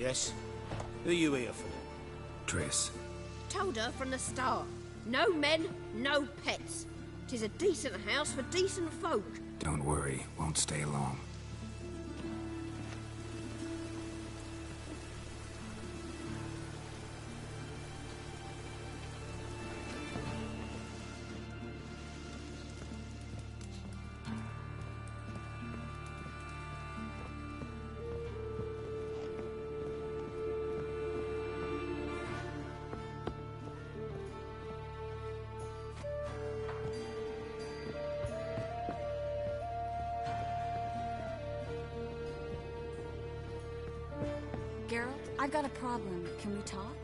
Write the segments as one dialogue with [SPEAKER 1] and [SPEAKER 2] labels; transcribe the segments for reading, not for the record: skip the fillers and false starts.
[SPEAKER 1] Yes? Who you here for?
[SPEAKER 2] Triss.
[SPEAKER 3] Told her from the start. No men, no pets. 'Tis a decent house for decent folk.
[SPEAKER 2] Don't worry, won't stay long.
[SPEAKER 4] Geralt, I've got a problem. Can we talk?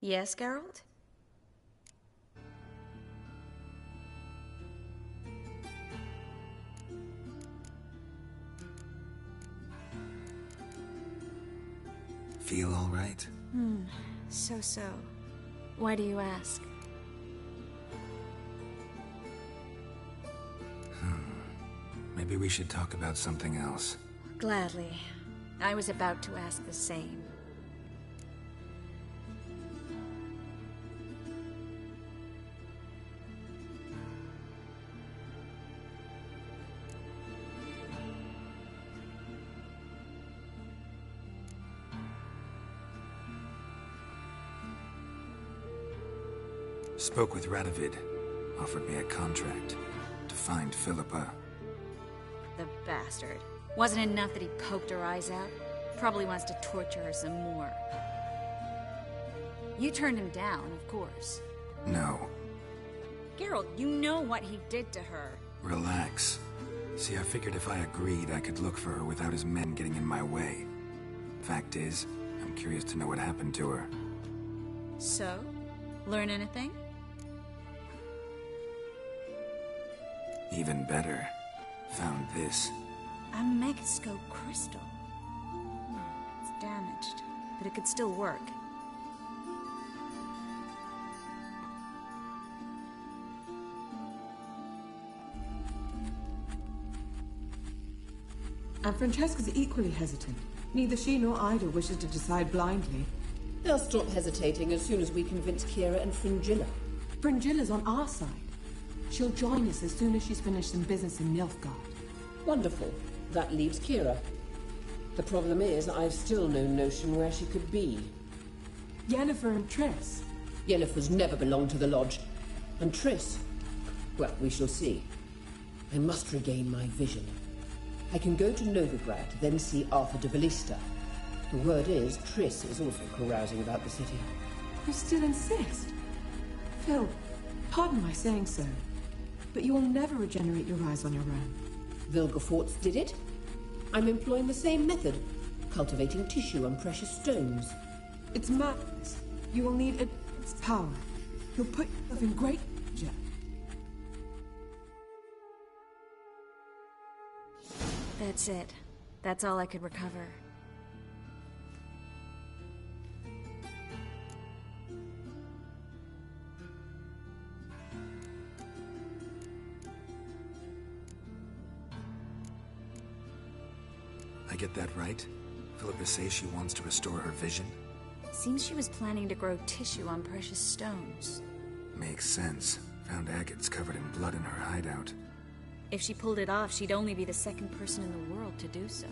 [SPEAKER 4] Yes, Geralt?
[SPEAKER 2] Feel all right?
[SPEAKER 4] So. Why do you ask?
[SPEAKER 2] Maybe we should talk about something else.
[SPEAKER 4] Gladly. I was about to ask the same.
[SPEAKER 2] Spoke with Radovid. Offered me a contract to find Philippa.
[SPEAKER 4] The bastard. Wasn't enough that he poked her eyes out? Probably wants to torture her some more. You turned him down, of course.
[SPEAKER 2] No.
[SPEAKER 4] Geralt, you know what he did to her.
[SPEAKER 2] Relax. See, I figured if I agreed, I could look for her without his men getting in my way. Fact is, I'm curious to know what happened to her.
[SPEAKER 4] So? Learn anything?
[SPEAKER 2] Even better. Found this.
[SPEAKER 4] A megascope crystal. It's damaged, but it could still work.
[SPEAKER 5] And Francesca's equally hesitant. Neither she nor Ida wishes to decide blindly.
[SPEAKER 6] They'll stop hesitating as soon as we convince Kira and Fringilla.
[SPEAKER 5] Fringilla's on our side. She'll join us as soon as she's finished some business in Nilfgaard.
[SPEAKER 6] Wonderful. That leaves Kira. The problem is, I've still no notion where she could be.
[SPEAKER 5] Yennefer and Triss.
[SPEAKER 6] Yennefer's never belonged to the Lodge. And Triss? Well, we shall see. I must regain my vision. I can go to Novigrad, then see Arthur de Valista. The word is, Triss is also carousing about the city.
[SPEAKER 5] You still insist? Phil, pardon my saying so, but you will never regenerate your eyes on your own.
[SPEAKER 6] Vilgefortz did it. I'm employing the same method, cultivating tissue and precious stones.
[SPEAKER 5] It's madness. You will need its power. You'll put yourself in great danger.
[SPEAKER 4] That's it. That's all I could recover.
[SPEAKER 2] I get that right? Philippa says she wants to restore her vision?
[SPEAKER 4] Seems she was planning to grow tissue on precious stones.
[SPEAKER 2] Makes sense. Found agates covered in blood in her hideout.
[SPEAKER 4] If she pulled it off, she'd only be the second person in the world to do so.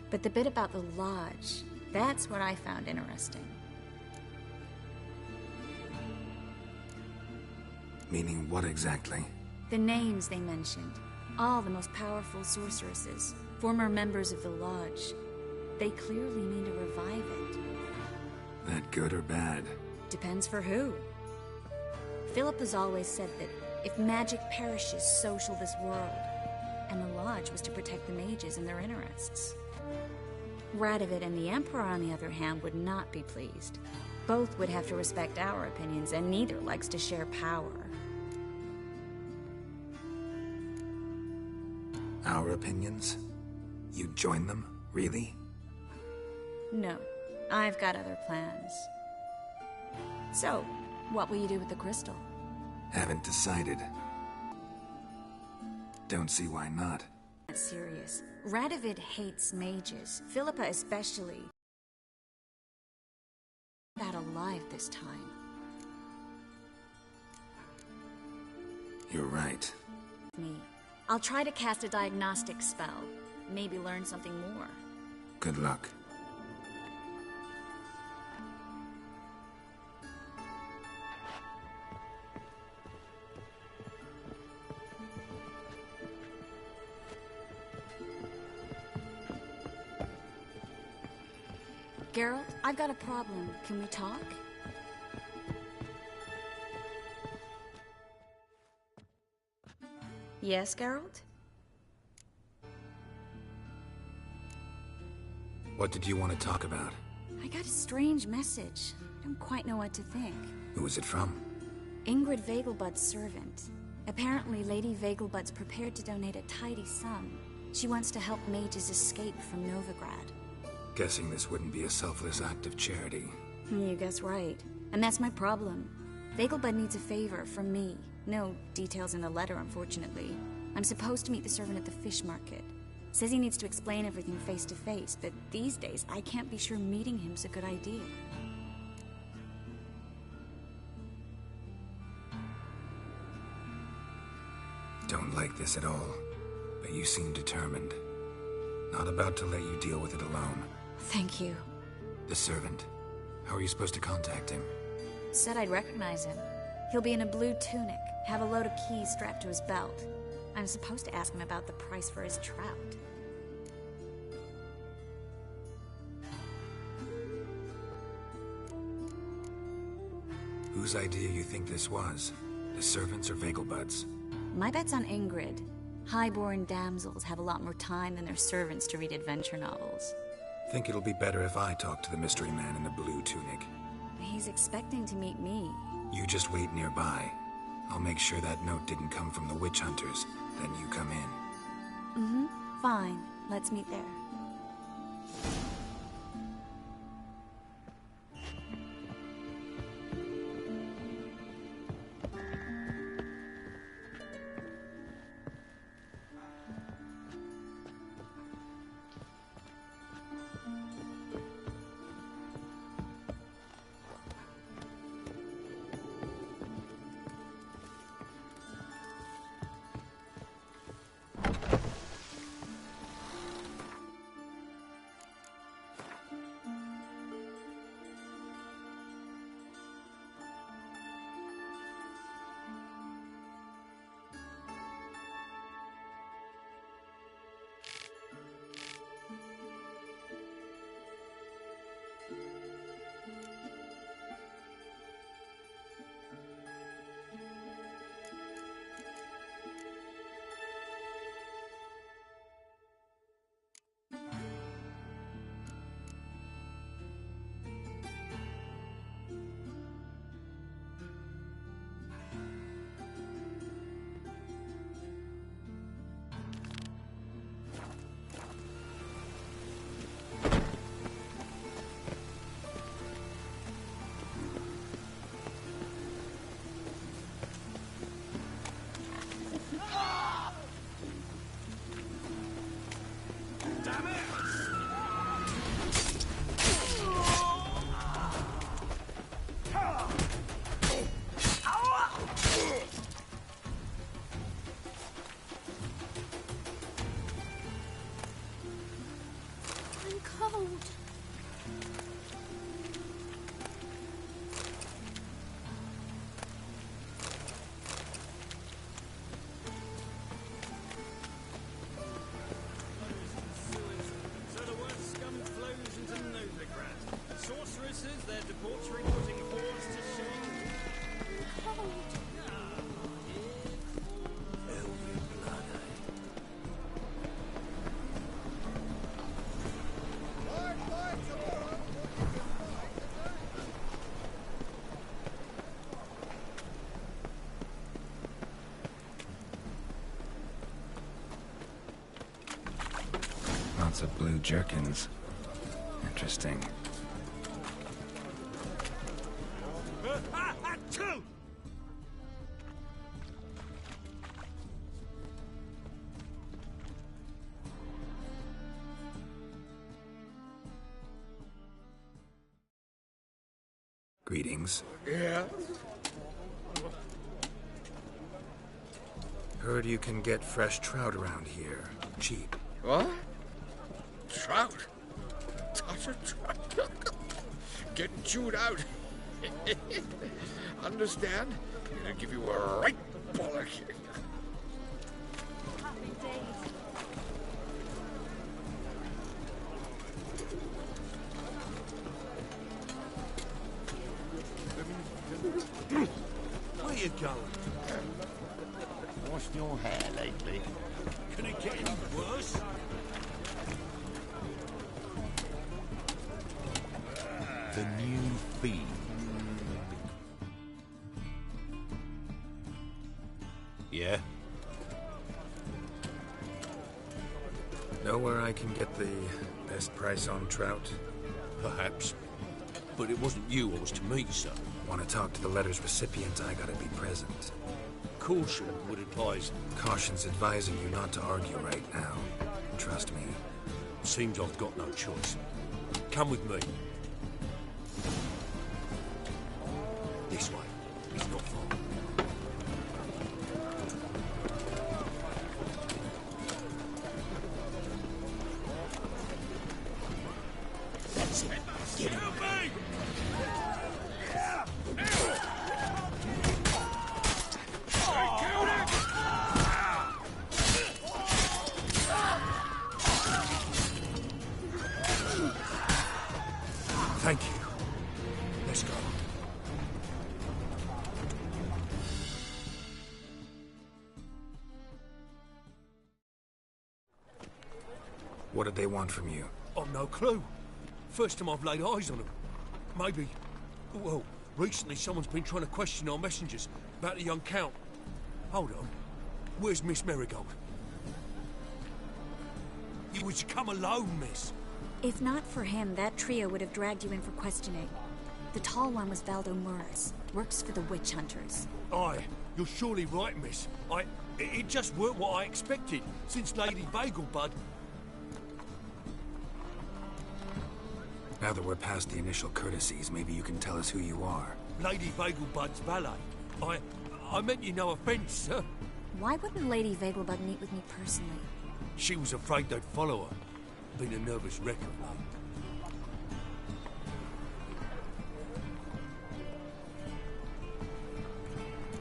[SPEAKER 4] But the bit about the Lodge, that's what I found interesting.
[SPEAKER 2] Meaning what exactly?
[SPEAKER 4] The names they mentioned. All the most powerful sorceresses, former members of the Lodge. They clearly mean to revive it.
[SPEAKER 2] That good or bad?
[SPEAKER 4] Depends for who. Philip has always said that if magic perishes, so shall this world. And the Lodge was to protect the mages and their interests. Radovid and the Emperor, on the other hand, would not be pleased. Both would have to respect our opinions, and neither likes to share power.
[SPEAKER 2] Our opinions? You join them? Really?
[SPEAKER 4] No, I've got other plans. So, what will you do with the crystal?
[SPEAKER 2] Haven't decided. Don't see why not.
[SPEAKER 4] Not serious. Radovid hates mages. Philippa especially. Out alive this time.
[SPEAKER 2] You're right.
[SPEAKER 4] Me. I'll try to cast a diagnostic spell. Maybe learn something more.
[SPEAKER 2] Good luck.
[SPEAKER 4] Geralt, I've got a problem. Can we talk? Yes, Geralt?
[SPEAKER 2] What did you want to talk about?
[SPEAKER 4] I got a strange message. I don't quite know what to think.
[SPEAKER 2] Who was it from?
[SPEAKER 4] Ingrid Vegelbud's servant. Apparently, Lady Vegelbud's prepared to donate a tidy sum. She wants to help mages escape from Novigrad.
[SPEAKER 2] Guessing this wouldn't be a selfless act of charity.
[SPEAKER 4] You guess right. And that's my problem. Vegelbud needs a favor from me. No details in the letter, unfortunately. I'm supposed to meet the servant at the fish market. Says he needs to explain everything face to face, but these days I can't be sure meeting him's a good idea.
[SPEAKER 2] Don't like this at all, but you seem determined. Not about to let you deal with it alone.
[SPEAKER 4] Thank you.
[SPEAKER 2] The servant. How are you supposed to contact him?
[SPEAKER 4] Said I'd recognize him. He'll be in a blue tunic, have a load of keys strapped to his belt. I'm supposed to ask him about the price for his trout.
[SPEAKER 2] Whose idea you think this was? The servants or Vegelbud's?
[SPEAKER 4] My bet's on Ingrid. Highborn damsels have a lot more time than their servants to read adventure novels.
[SPEAKER 2] Think it'll be better if I talk to the mystery man in the blue tunic.
[SPEAKER 4] He's expecting to meet me.
[SPEAKER 2] You just wait nearby. I'll make sure that note didn't come from the witch hunters. Then you come in.
[SPEAKER 4] Fine. Let's meet there.
[SPEAKER 2] Lots of blue jerkins. Interesting. Greetings.
[SPEAKER 1] Yeah?
[SPEAKER 2] Heard you can get fresh trout around here. Cheap.
[SPEAKER 1] What? Trout? Touch a trout? Getting chewed out. Understand? Gonna give you a right bollock. Where you going?
[SPEAKER 7] Washed your hair lately?
[SPEAKER 1] Can it get any worse?
[SPEAKER 7] The new fiend.
[SPEAKER 1] Yeah?
[SPEAKER 2] Know where I can get the best price on trout?
[SPEAKER 1] Perhaps. But it wasn't you I was to meet, sir.
[SPEAKER 2] Want to talk to the letter's recipient, I gotta be present.
[SPEAKER 1] Caution would advise.
[SPEAKER 2] Caution's advising you not to argue right now. Trust me.
[SPEAKER 1] Seems I've got no choice. Come with me. This way. It's not far.
[SPEAKER 7] That's it. Get him.
[SPEAKER 1] Thank you. Let's go.
[SPEAKER 2] What did they want from you?
[SPEAKER 1] I've no clue. First time I've laid eyes on them. Maybe... Well, recently someone's been trying to question our messengers about the young Count. Hold on. Where's Miss Marigold? You was to come alone, miss.
[SPEAKER 4] If not for him, that trio would have dragged you in for questioning. The tall one was Valdo Murras, works for the witch hunters.
[SPEAKER 1] Aye, you're surely right, miss. It just weren't what I expected, since Lady Vagelbud...
[SPEAKER 2] Now that we're past the initial courtesies, maybe you can tell us who you are.
[SPEAKER 1] Lady Vagelbud's valet. I meant you no offence, sir.
[SPEAKER 4] Why wouldn't Lady Vagelbud meet with me personally?
[SPEAKER 1] She was afraid they'd follow her. Been a nervous wreck of late.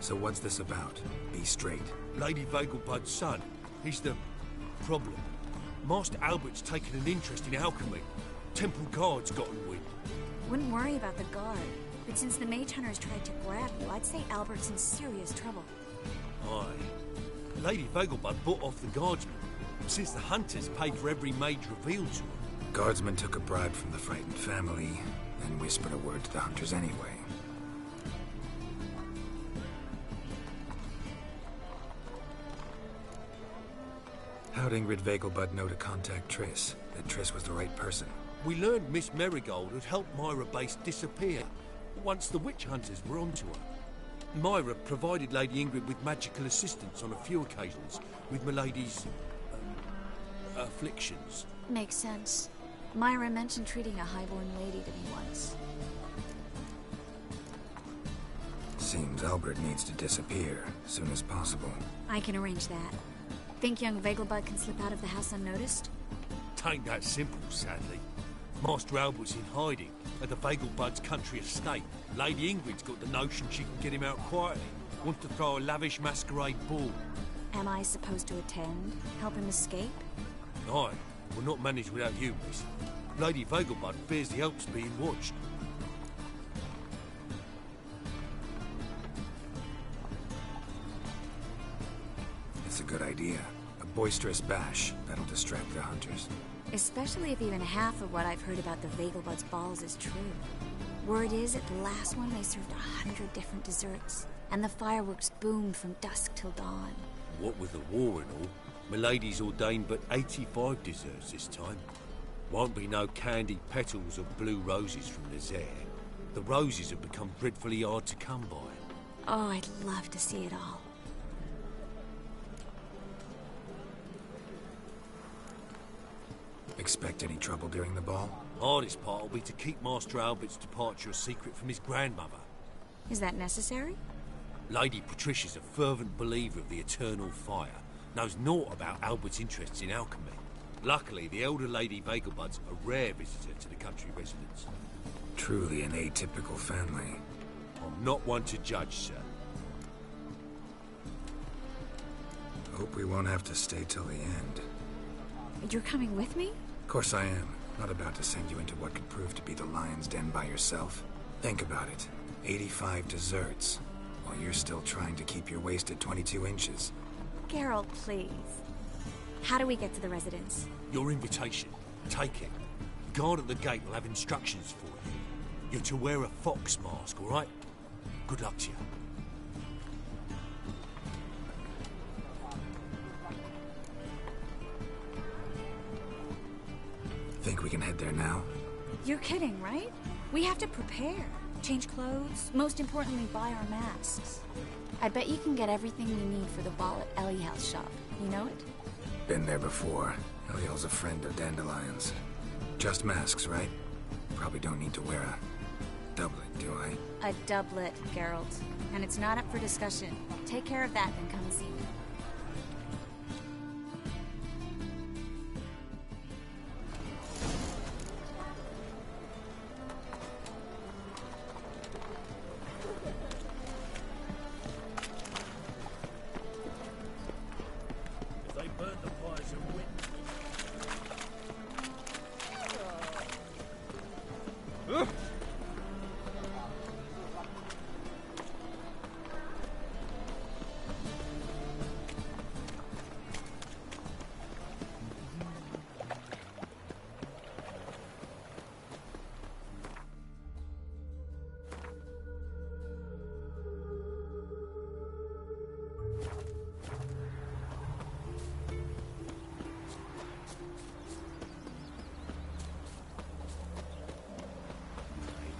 [SPEAKER 2] So what's this about? Be straight.
[SPEAKER 1] Lady Vagelbud's son. He's the problem. Master Albert's taken an interest in alchemy. Temple guards got him wind.
[SPEAKER 4] Wouldn't worry about the guard, but since the mage hunters tried to grab you, I'd say Albert's in serious trouble.
[SPEAKER 1] Aye. Lady Vagelbud bought off the guardsmen, since the hunters paid for every mage revealed to them.
[SPEAKER 2] Guardsmen took a bribe from the frightened family, then whispered a word to the hunters anyway. How'd Ingrid Vagelbud know to contact Triss? That Triss was the right person?
[SPEAKER 1] We learned Miss Marigold had helped Myra Base disappear once the witch hunters were onto her. Myra provided Lady Ingrid with magical assistance on a few occasions with Milady's afflictions.
[SPEAKER 4] Makes sense. Myra mentioned treating a highborn lady to me once.
[SPEAKER 2] Seems Albert needs to disappear as soon as possible.
[SPEAKER 4] I can arrange that. Think young Vagelbud can slip out of the house unnoticed?
[SPEAKER 1] Tain't that simple, sadly. Master Albert's in hiding at the Vagelbud's country estate. Lady Ingrid's got the notion she can get him out quietly. Wants to throw a lavish masquerade ball.
[SPEAKER 4] Am I supposed to attend? Help him escape?
[SPEAKER 1] Aye, we'll not manage without you, miss. Lady Vagelbud fears the help's being watched.
[SPEAKER 2] It's a good idea. A boisterous bash. That'll distract the hunters.
[SPEAKER 4] Especially if even half of what I've heard about the Vagelbud's balls is true. Word is, at the last one they served 100 different desserts, and the fireworks boomed from dusk till dawn.
[SPEAKER 1] What with the war and all, Milady's ordained but 85 desserts this time. Won't be no candied petals or blue roses from Nazaire. The roses have become dreadfully hard to come by.
[SPEAKER 4] Oh, I'd love to see it all.
[SPEAKER 2] Expect any trouble during the ball?
[SPEAKER 1] Hardest part will be to keep Master Albert's departure a secret from his grandmother.
[SPEAKER 4] Is that necessary?
[SPEAKER 1] Lady Patricia's a fervent believer of the eternal fire, knows naught about Albert's interests in alchemy. Luckily, the elder Lady Vegelbud's a rare visitor to the country residence.
[SPEAKER 2] Truly an atypical family.
[SPEAKER 1] I'm not one to judge, sir.
[SPEAKER 2] Hope we won't have to stay till the end.
[SPEAKER 4] You're coming with me?
[SPEAKER 2] Of course I am. Not about to send you into what could prove to be the lion's den by yourself. Think about it. 85 desserts, while you're still trying to keep your waist at 22 inches.
[SPEAKER 4] Geralt, please. How do we get to the residence?
[SPEAKER 1] Your invitation. Take it. The guard at the gate will have instructions for you. You're to wear a fox mask, all right? Good luck to you.
[SPEAKER 2] Think we can head there now?
[SPEAKER 4] You're kidding, right? We have to prepare. Change clothes. Most importantly, buy our masks. I bet you can get everything we need for the ball at Eliel's shop. You know it?
[SPEAKER 2] Been there before. Eliel's a friend of Dandelion's. Just masks, right? Probably don't need to wear a doublet, do I?
[SPEAKER 4] A doublet, Geralt. And it's not up for discussion. Take care of that, then come see me.
[SPEAKER 1] They burnt the fires and went.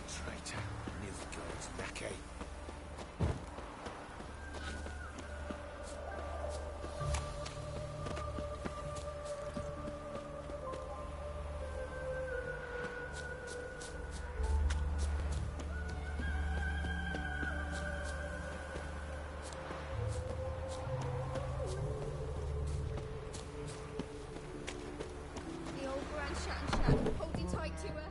[SPEAKER 1] Traitor. Nilfgaard's lackey.
[SPEAKER 3] The old grand shat, holding tight to her.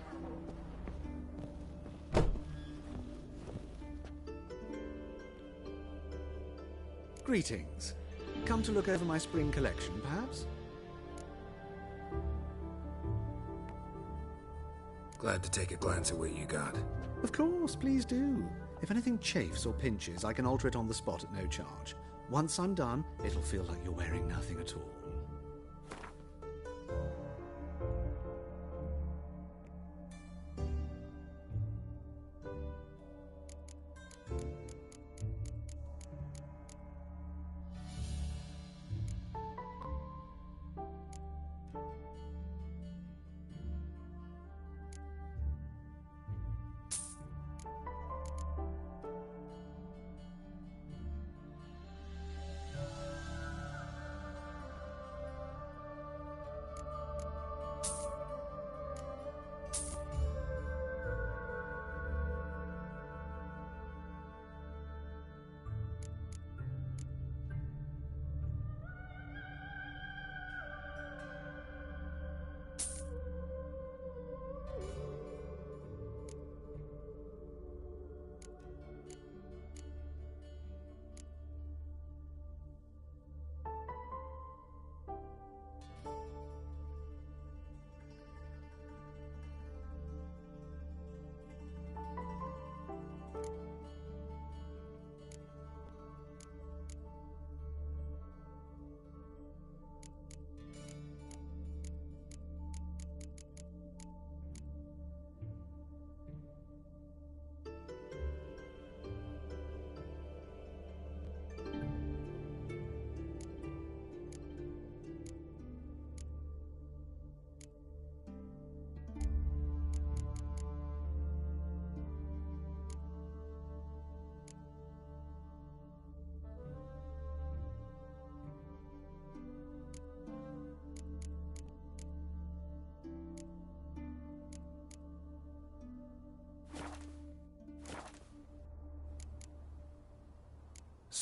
[SPEAKER 8] Greetings. Come to look over my spring collection, perhaps?
[SPEAKER 2] Glad to take a glance at what you got.
[SPEAKER 8] Of course, please do. If anything chafes or pinches, I can alter it on the spot at no charge. Once I'm done, it'll feel like you're wearing nothing at all.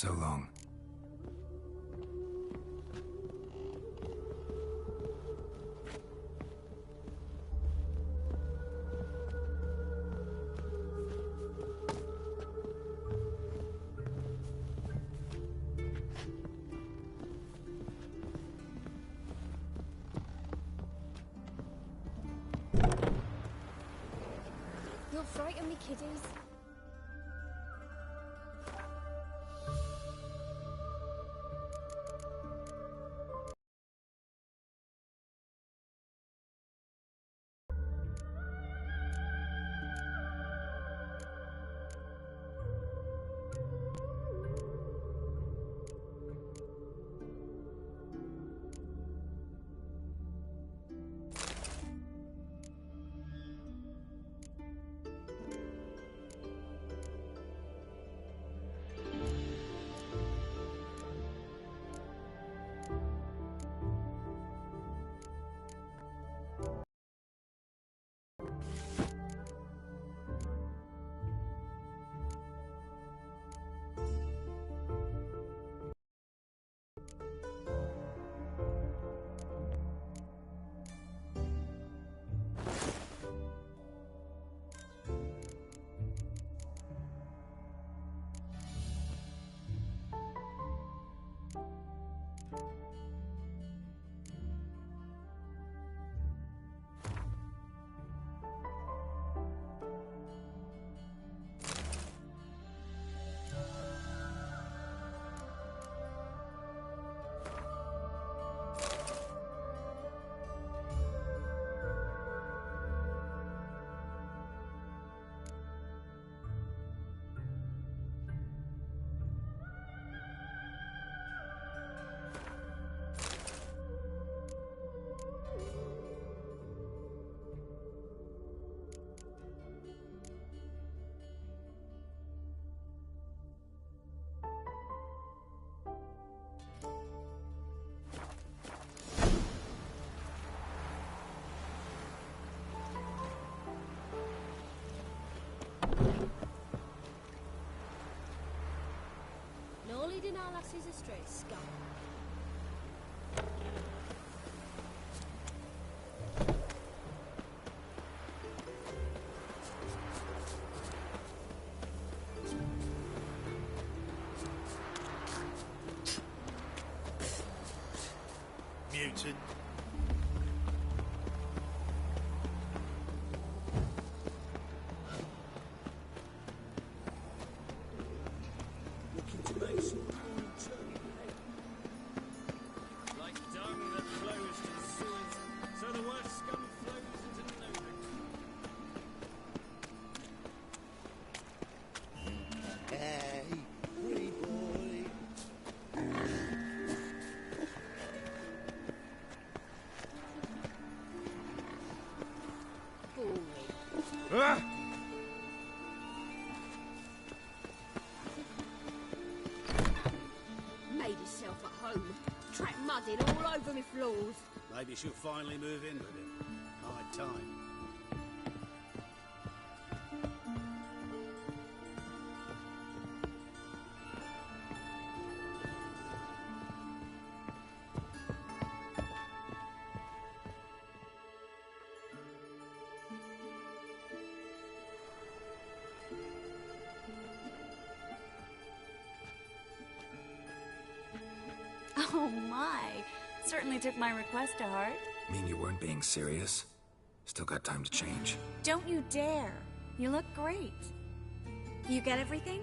[SPEAKER 2] So long.
[SPEAKER 4] You'll frighten me, kiddies.
[SPEAKER 3] No leading our lassies astray, scum.
[SPEAKER 7] Mutant.
[SPEAKER 1] Looking to make some return.
[SPEAKER 9] Like dung that flows to the sewers, so the word scum flows into nowhere.
[SPEAKER 7] Hey, pretty boy.
[SPEAKER 3] Boring. Made himself at home. Track mudding all over me floors.
[SPEAKER 9] Maybe she'll finally move in with him. High time.
[SPEAKER 4] Oh my. Certainly took my request to heart.
[SPEAKER 2] Mean you weren't being serious? Still got time to change.
[SPEAKER 4] Don't you dare. You look great. You get everything?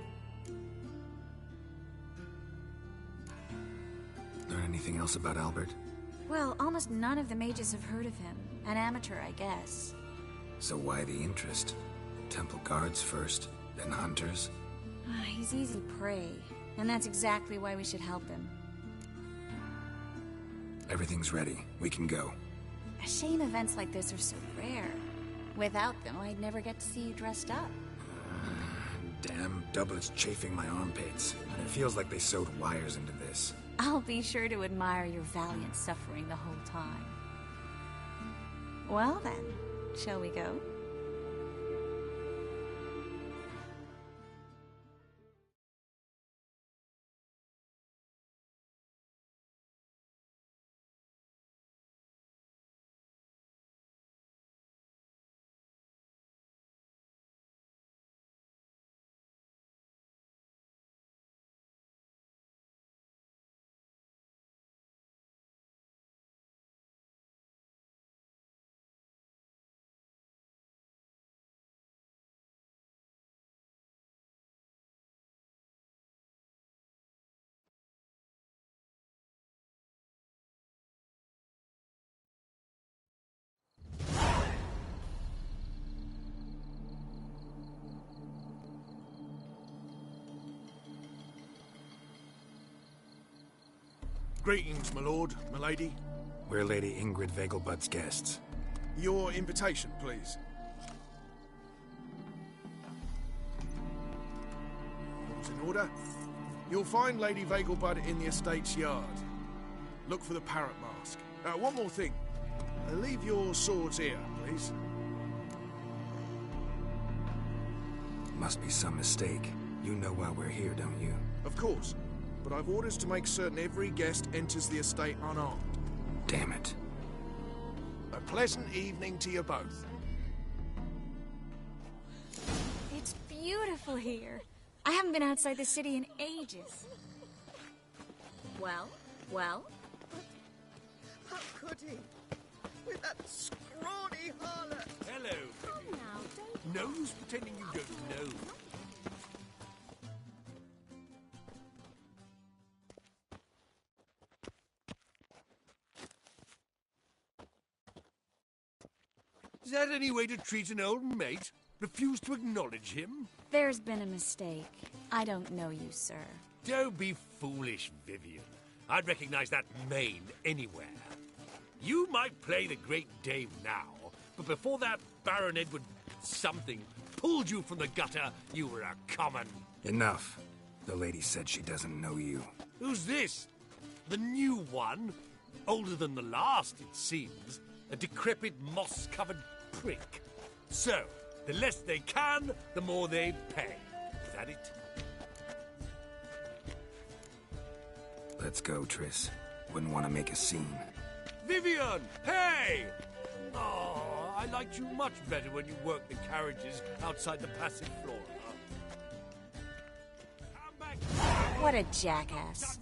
[SPEAKER 2] Learn anything else about Albert?
[SPEAKER 4] Well, almost none of the mages have heard of him. An amateur, I guess.
[SPEAKER 2] So why the interest? Temple guards first, then hunters?
[SPEAKER 4] He's easy prey, and that's exactly why we should help him.
[SPEAKER 2] Everything's ready. We can go.
[SPEAKER 4] A shame events like this are so rare. Without them, I'd never get to see you dressed up.
[SPEAKER 2] Damn doublet's chafing my armpits, and it feels like they sewed wires into this.
[SPEAKER 4] I'll be sure to admire your valiant suffering the whole time. Well then, shall we go?
[SPEAKER 10] Greetings, my lord, my lady.
[SPEAKER 2] We're Lady Ingrid Vegelbud's guests.
[SPEAKER 10] Your invitation, please. All's in order. You'll find Lady Vegelbud in the estate's yard. Look for the parrot mask. One more thing. Leave your swords here, please.
[SPEAKER 2] Must be some mistake. You know why we're here, don't you?
[SPEAKER 10] Of course. But I've orders to make certain every guest enters the estate unarmed.
[SPEAKER 2] Damn it.
[SPEAKER 10] A pleasant evening to you both.
[SPEAKER 4] It's beautiful here. I haven't been outside the city in ages. Well?
[SPEAKER 7] How could he? With that scrawny harlot.
[SPEAKER 1] Hello, Vivian. No use pretending you don't know. Is that any way to treat an old mate? Refuse to acknowledge him?
[SPEAKER 4] There's been a mistake. I don't know you, sir.
[SPEAKER 1] Don't be foolish, Vivian. I'd recognize that mane anywhere. You might play the great dame now, but before that Baron Edward something pulled you from the gutter, you were a common...
[SPEAKER 2] Enough. The lady said she doesn't know you.
[SPEAKER 1] Who's this? The new one? Older than the last, it seems. A decrepit, moss-covered prick. So, the less they can, the more they pay. Is that it?
[SPEAKER 2] Let's go, Triss. Wouldn't want to make a scene.
[SPEAKER 1] Vivian! Hey! Oh, I liked you much better when you worked the carriages outside the passive floor. Come back!
[SPEAKER 4] What a jackass.